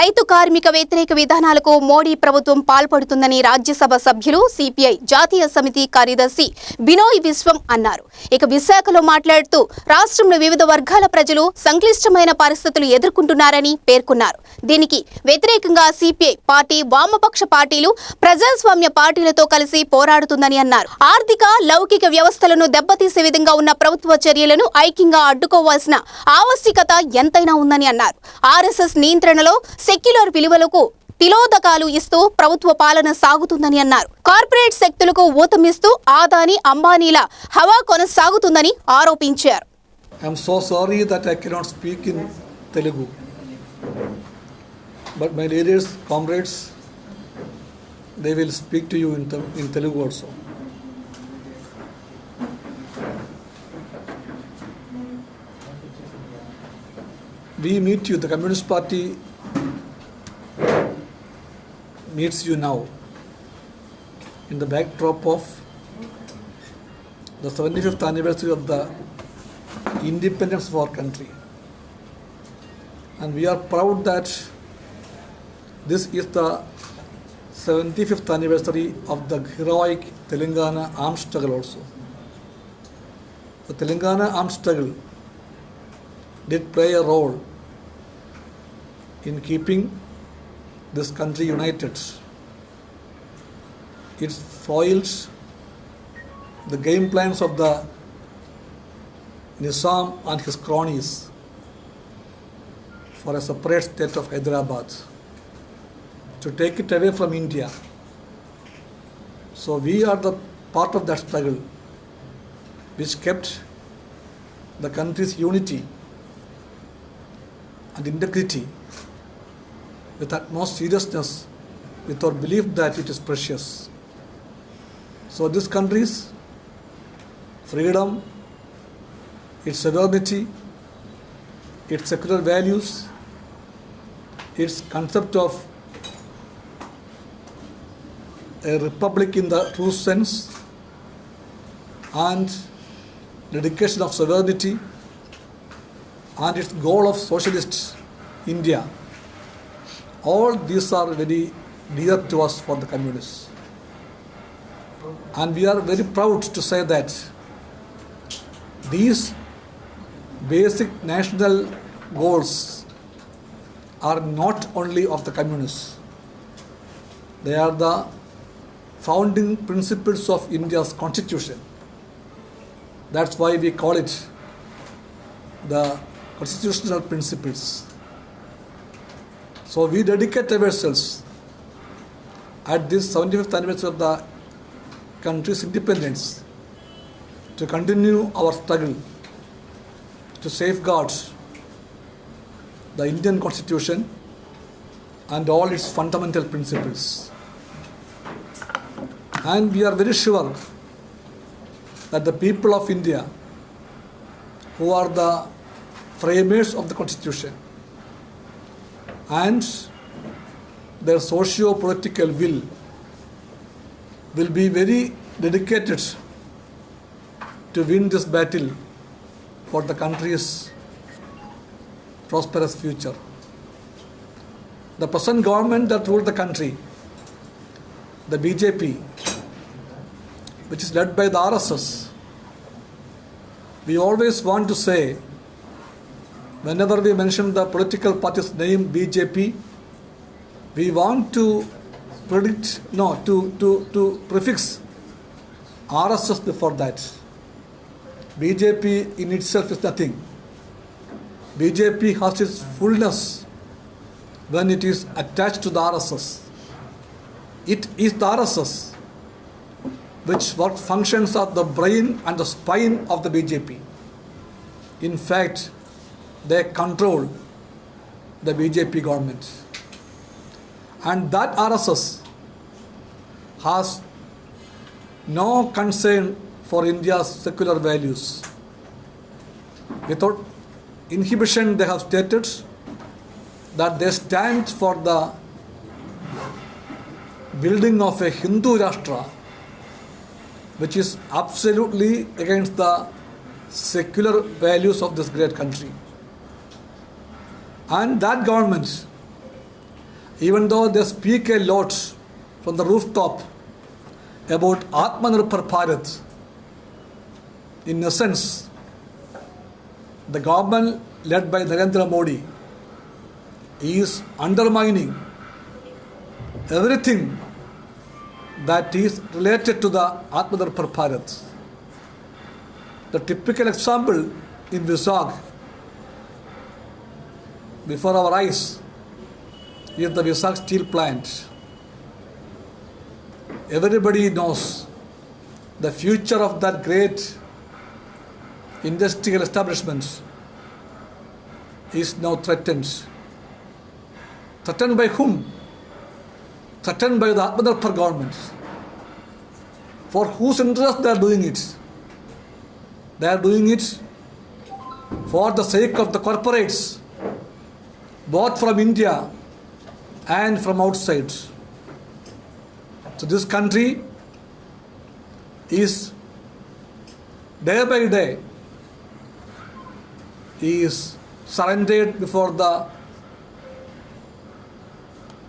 రైతు కార్మిక వ్యతిరేక విధానాలకు మోడీ ప్రభుత్వం పాల్పడుతుందని రాజ్యసభ సభ్యులు సిపిఐ జాతీయ సమితి కార్యదర్శి బినోయ్ విశ్వం అన్నారు. ఇక విశాఖలో మాట్లాడుతూ రాష్ట్రంలో వివిధ వర్గాల ప్రజలు సంక్లిష్టమైన పరిస్థితులు ఎదుర్కొంటున్నారని పేర్కొన్నారు. దీనికి వ్యతిరేకంగా సిపిఐ పార్టీ వామపక్ష పార్టీలు ప్రజాస్వామ్య పార్టీలతో కలిసి పోరాడుతుందని అన్నారు. ఆర్థిక లౌకిక వ్యవస్థలను దెబ్బతీసే విధంగా ఉన్న ప్రభుత్వ చర్యలను ఐక్యంగా అడ్డుకోవాల్సిన ఆవశ్యకత ఎంతైనా ఉందని అన్నారు. ఆర్ఎస్ఎస్ నియంత్రణలో సెక్యులర్ విలువలకు తిలోదకాలు ఇస్తూ ప్రభుత్వ పాలన సాగుతుందని అన్నారు. కార్పొరేట్ శక్తులకు ఊతమిస్తూ ఆదాని అంబానీల హవా కొనసాగుతుందని ఆరోపించారు. I am so sorry that I cannot speak in Telugu, but my leaders, comrades, they will speak to you in Telugu also. We meet you, the Communist Party meets you now in the backdrop of the 75th anniversary of the independence of our country. And we are proud that this is the 75th anniversary of the heroic Telangana armed struggle also. The Telangana armed struggle did play a role in keeping this country united. It foiled the game plans of the Nizam and his cronies for a separate state of Hyderabad, to take it away from India. So we are the part of that struggle which kept the country's unity and integrity with utmost seriousness, with our belief that it is precious. So this country's freedom, its sovereignty, its secular values, its concept of a republic in the true sense, and dedication of sovereignty, and its goal of socialist India, all these are very dear to us for the communists. And we are very proud to say that these basic national goals are not only of the communists. They are the founding principles of India's constitution. That's why we call it the constitutional principles. So we dedicate ourselves at this 75th anniversary of the country's independence to continue our struggle to safeguard the Indian Constitution and all its fundamental principles. And we are very sure that the people of India, who are the framers of the Constitution, and their socio-political will be very dedicated to win this battle for the country's prosperous future. The present government that ruled the country, the BJP, which is led by the RSS, we always want to say, whenever we mention the political party's name BJP, we want to prefix RSS before that. BJP in itself is nothing. BJP has its fullness when it is attached to the RSS. It is the RSS which functions as the brain and the spine of the BJP. In fact, they control the BJP government. And that RSS has no concern for India's secular values. Without inhibition, they have stated that they stand for the building of a Hindu Rashtra, which is absolutely against the secular values of this great country. And that government even though they speak a lot from the rooftop about Atmanirbhar Bharat, in essence, the government led by Narendra Modi is undermining everything that is related to the Atmanirbhar Bharat. The typical example in Vizag, before our eyes, is the Vizag steel plant. Everybody knows the future of that great industrial establishment is now threatened. Threatened by whom? Threatened by the Atmanirbhar government. For whose interest they are doing it? They are doing it for the sake of the corporates, both from India and from outside. So this country is day by day is surrendered before the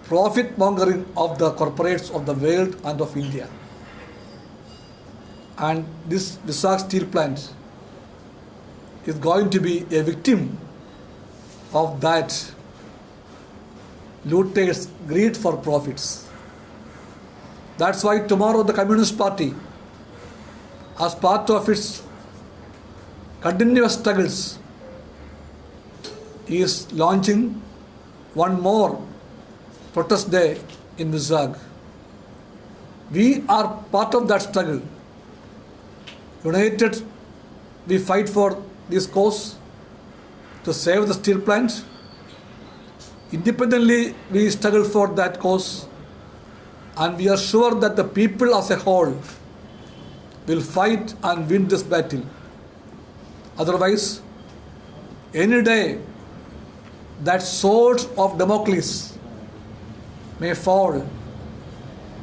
profit mongering of the corporates of the world and of India. And this Vizag steel plant is going to be a victim of that looters' greed for profits. That's why tomorrow the Communist Party, as part of its continuous struggles, is launching one more protest day in Vizag. We are part of that struggle. United, we fight for this cause to save the steel plant. Independently, we struggle for that cause, and we are sure that the people as a whole will fight and win this battle. Otherwise, any day that sword of Damocles may fall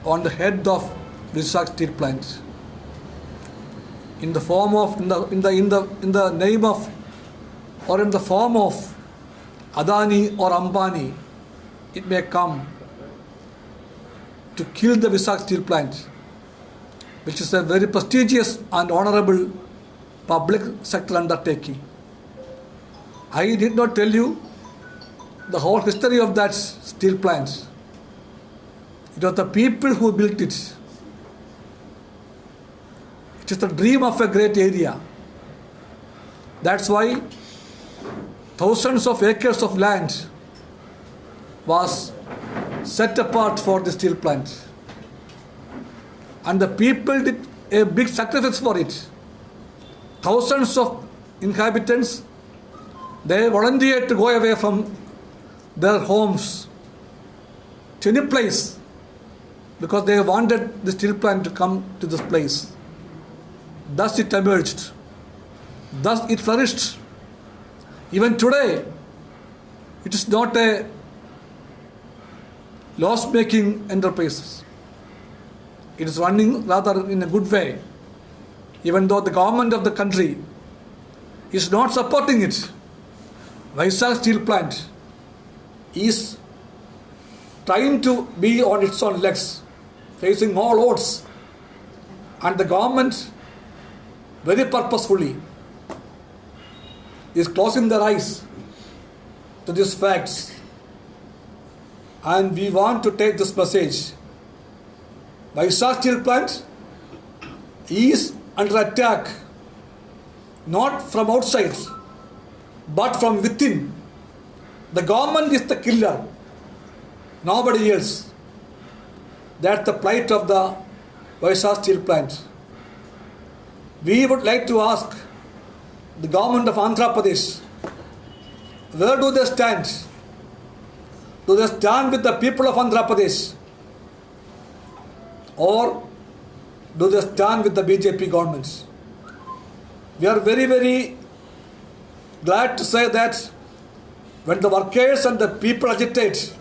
on the head of Vizag steel plant in the form of in the name of or in the form of Adani or Ambani. It may come to kill the Vizag steel plant, which is a very prestigious and honorable public sector undertaking. I did not tell you the whole history of that steel plant. It was the people who built it. It is the dream of a great area. That's why thousands of acres of land was set apart for the steel plant. And the people did a big sacrifice for it. Thousands of inhabitants, they volunteered to go away from their homes to any place because they wanted the steel plant to come to this place. Thus it emerged. Thus it flourished. Even today, it is not a loss-making enterprise. It is running rather in a good way, even though the government of the country is not supporting it. Vizag steel plant is trying to be on its own legs, facing all odds, and the government very purposefully is closing their eyes to these facts. And we want to take this message. Vizag steel plant is under attack, not from outside, but from within. The government is the killer, nobody else. That's the plight of the Vizag steel plant. We would like to ask the government of Andhra Pradesh, where do they stand? Do they stand with the people of Andhra Pradesh? Or do they stand with the BJP government? We are very, very glad to say that when the workers and the people agitate,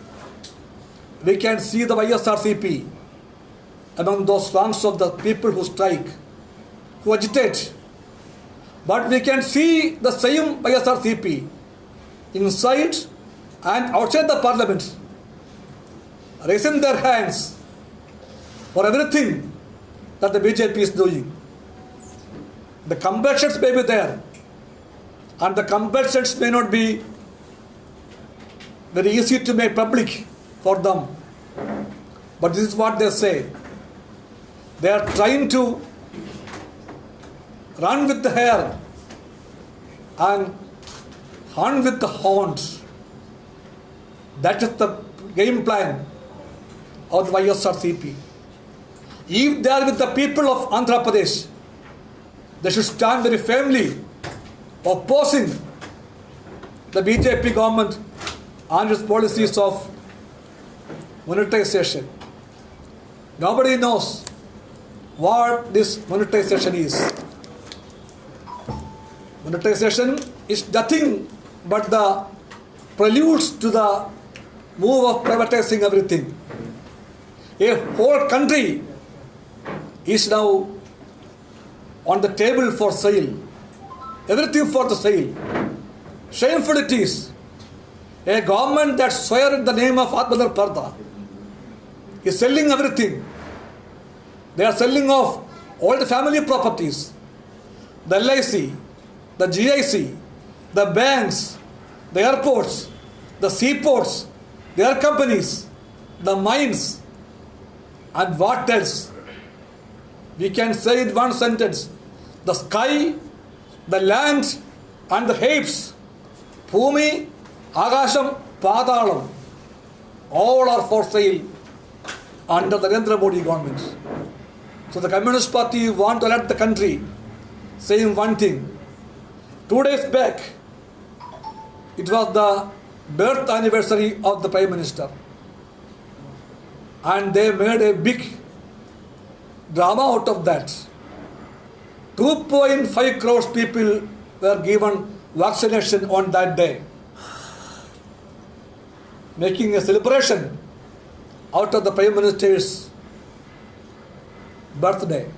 we can see the YSRCP among those ranks of the people who strike, who agitate. But we can see the same YSRCP inside and outside the parliament raising their hands for everything that the BJP is doing. The compulsions may be there, and the compulsions may not be very easy to make public for them. But this is what they say. They are trying to run with the hare and hunt with the hounds. That is the game plan of the YSRCP. If they are with the people of Andhra Pradesh, they should stand very firmly opposing the BJP government and its policies of monetization. Nobody knows what this monetization is. Monetization is nothing but the preludes to the move of privatizing everything. A whole country is now on the table for sale. Everything for the sale. Shameful it is. A government that swears in the name of Atmanirbhar Bharat is selling everything. They are selling off all the family properties, the LIC, the GIC, the banks, the airports, the seaports, their companies, the mines, and what else? We can say in one sentence: the sky, the land, and the apes, Bhumi, Agasham, Padalam, all are for sale under the Narendra Modi government. So the Communist Party want to let the country saying one thing. 2 days back, it was the birth anniversary of the Prime Minister. And they made a big drama out of that. 2.5 crores people were given vaccination on that day, making a celebration out of the Prime Minister's birthday.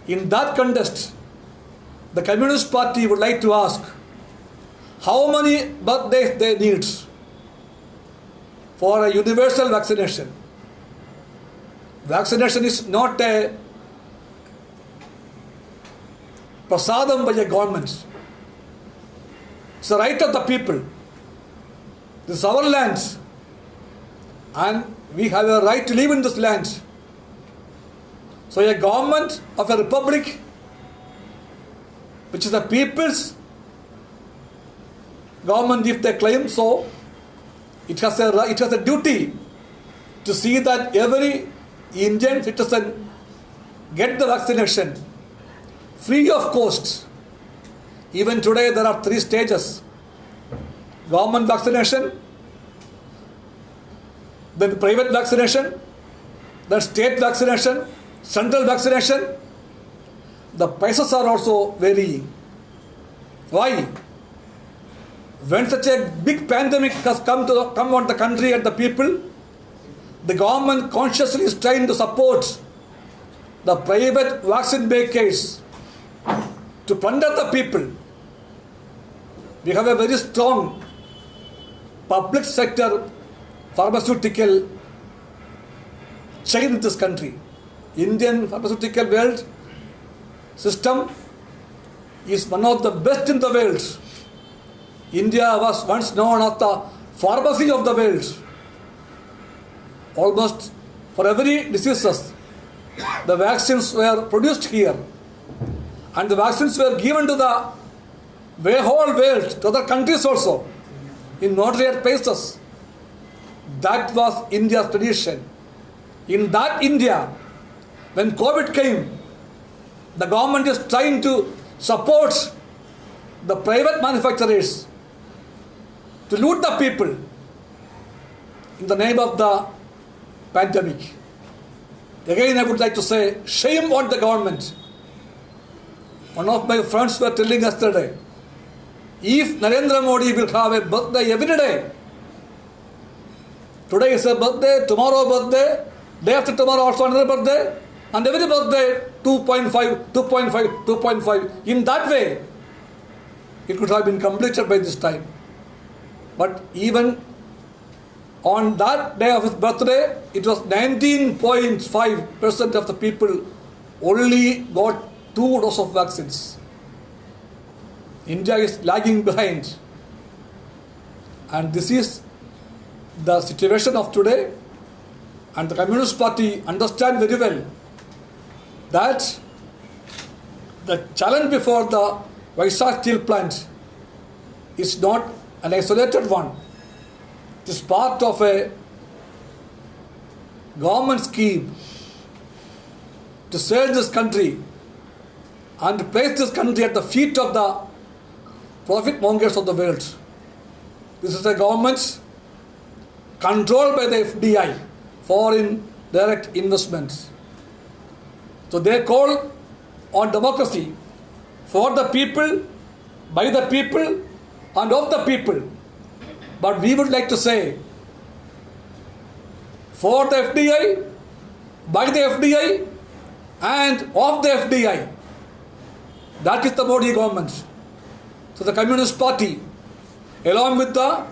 In that context, the Communist Party would like to ask how many birthdays they need for a universal vaccination. Vaccination is not a prasadam by a government. It's the right of the people. This is our land, and we have a right to live in this land. So a government of a republic, which is the people's government, if they claim so, it has a duty to see that every Indian citizen get the vaccination free of cost. Even today there are 3 stages: government vaccination, then private vaccination, then state vaccination, central vaccination. The prices are also varying. Why? When such a big pandemic has come on the country and the people, the government consciously is trying to support the private vaccine makers to plunder the people. We have a very strong public sector pharmaceutical chain in this country. Indian pharmaceutical world system is one of the best in the world. India was once known as the pharmacy of the world. Almost for every diseases, the vaccines were produced here, and the vaccines were given to the whole world, to other countries also, in moderate paces. That was India's tradition. In that India, when COVID came, the government is trying to support the private manufacturers to loot the people in the name of the pandemic. Again, I would like to say, shame on the government. One of my friends were telling yesterday, if Narendra Modi will have a birthday every day, today is a birthday, tomorrow birthday, day after tomorrow also another birthday, and every birthday 2.5. In that way, it could have been completed by this time. But even On that day of his birthday, it was 19.5% of the people only got 2 doses of vaccines. India is lagging behind. And this is the situation of today. And the Communist Party understand very well that the challenge before the Vizag steel plant is not an isolated one. It is part of a government scheme to save this country and place this country at the feet of the profit mongers of the world. This is a government controlled by the FDI, foreign direct investments. So they call on democracy for the people, by the people, and of the people. But we would like to say, for the FDI, by the FDI, and of the FDI. That is the Modi government. So the Communist Party, along with the